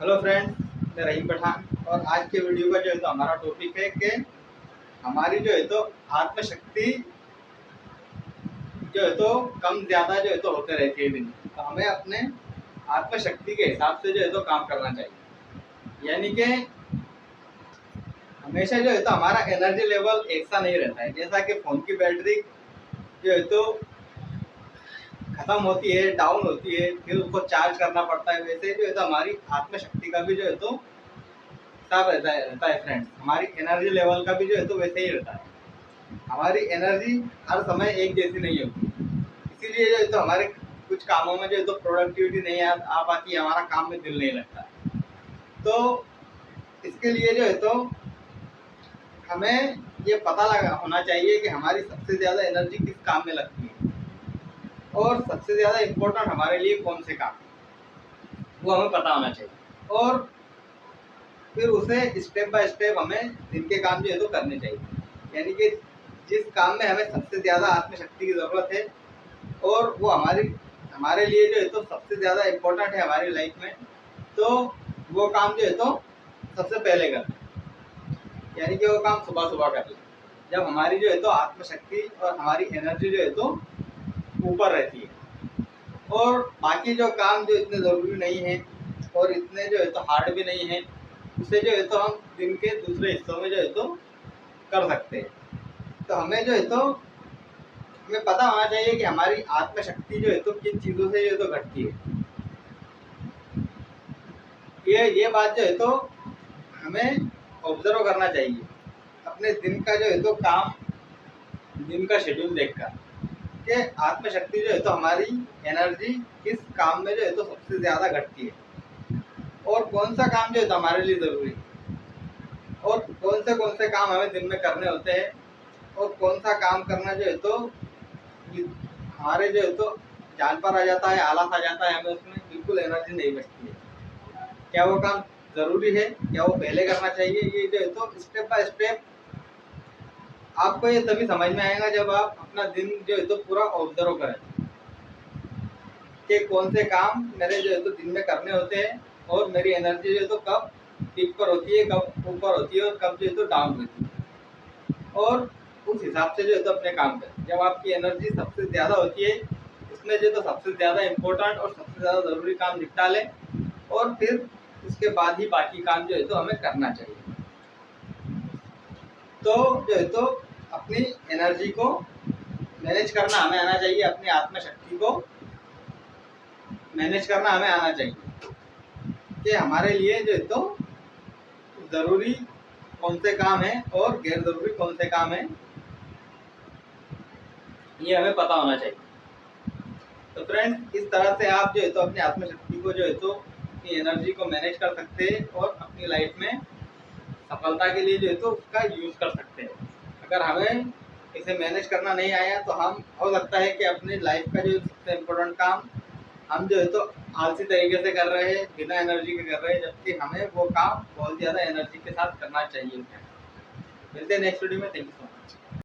Hello friends, मैं रहीम पठान और आज के वीडियो का जो है तो हमारा टॉपिक है कि हमारी जो है तो आत्मशक्ति जो है तो कम ज़्यादा जो है तो होते रहती है दिन। तो हमें अपने आत्मशक्ति के हिसाब से जो है तो काम करना चाहिए। यानी कि हमेशा जो है तो हमारा एनर्जी लेवल एक सा नहीं रहता है। जैसा कि फ़ोन की बैटरी जो है तो खत्म होती है, डाउन होती है, फिर उसको चार्ज करना पड़ता है, वैसे जो है तो हमारी आत्मशक्ति का भी जो है तो साफ रहता है फ्रेंड्स। हमारी एनर्जी लेवल का भी जो है तो वैसे ही रहता है। हमारी एनर्जी हर समय एक जैसी नहीं होती, इसीलिए जो है तो हमारे कुछ कामों में जो है तो प्रोडक्टिविटी नहीं आ पाती है, हमारा काम में दिल नहीं लगता। तो इसके लिए जो है तो हमें ये पता लगा होना चाहिए कि हमारी सबसे ज़्यादा एनर्जी किस काम में लगती है और सबसे ज़्यादा इम्पोर्टेंट हमारे लिए कौन से काम है, वो हमें पता होना चाहिए। और फिर उसे स्टेप बाय स्टेप हमें दिन के काम जो है तो करने चाहिए। यानी कि जिस काम में हमें सबसे ज़्यादा आत्मशक्ति की ज़रूरत है और वो हमारे लिए जो है तो सबसे ज़्यादा इम्पोर्टेंट है हमारी लाइफ में, तो वो काम जो है तो सबसे पहले करें। यानी कि वो काम सुबह सुबह कर लें, जब हमारी जो है तो आत्मशक्ति और हमारी एनर्जी जो है तो ऊपर रहती है। और बाकी जो काम जो इतने ज़रूरी नहीं है और इतने जो है तो हार्ड भी नहीं है, उसे जो है तो हम दिन के दूसरे हिस्सों में जो है तो कर सकते हैं। तो हमें जो है तो हमें पता होना चाहिए कि हमारी आत्मशक्ति जो है तो किन चीज़ों से जो है तो घटती है। ये बात जो है तो हमें ऑब्जर्व करना चाहिए अपने दिन का जो है तो काम, दिन का शेड्यूल देखकर कि आत्मशक्ति जो है तो हमारी एनर्जी किस काम में जो है तो सबसे ज़्यादा घटती है और कौन सा काम जो है तो हमारे लिए ज़रूरी है और कौन से काम हमें दिन में करने होते हैं और कौन सा काम करना जो है तो हमारे जो है तो जान पर आ जाता है, आलस आ जाता है, हमें उसमें बिल्कुल एनर्जी नहीं बचती है। क्या वो काम ज़रूरी है, क्या वो पहले करना चाहिए, ये जो है तो स्टेप बाय स्टेप आपको ये तभी समझ में आएगा जब आप अपना दिन जो है तो पूरा ऑब्जर्व करें कि कौन से काम मेरे जो है तो दिन में करने होते हैं और मेरी एनर्जी जो है तो कब पीक पर होती है, कब ऊपर होती है और कब जो है तो डाउन होती है। और उस हिसाब से जो है तो अपने काम करें। जब आपकी एनर्जी सबसे ज़्यादा होती है, उसमें जो है तो सबसे ज़्यादा इम्पोर्टेंट और सबसे ज़्यादा ज़रूरी काम निपटा लें और फिर उसके बाद ही बाकी काम जो है तो हमें करना चाहिए। तो जो है तो अपनी एनर्जी को मैनेज करना हमें आना चाहिए, अपनी आत्मशक्ति को मैनेज करना हमें आना चाहिए कि हमारे लिए जो है तो ज़रूरी कौन से काम है और गैर ज़रूरी कौन से काम है, ये हमें पता होना चाहिए। तो फ्रेंड्स, इस तरह से आप जो है तो अपनी आत्मशक्ति को जो है तो अपनी एनर्जी को मैनेज कर सकते हैं और अपनी लाइफ में सफलता के लिए जो है तो उसका यूज़ कर सकते हैं। अगर हमें इसे मैनेज करना नहीं आया तो हम हो सकता है कि अपनी लाइफ का जो सबसे इम्पोर्टेंट काम हम जो है तो आलसी तरीके से कर रहे हैं, बिना एनर्जी के कर रहे हैं, जबकि हमें वो काम बहुत ज़्यादा एनर्जी के साथ करना चाहिए। मिलते हैं नेक्स्ट वीडियो में। Thank you so much.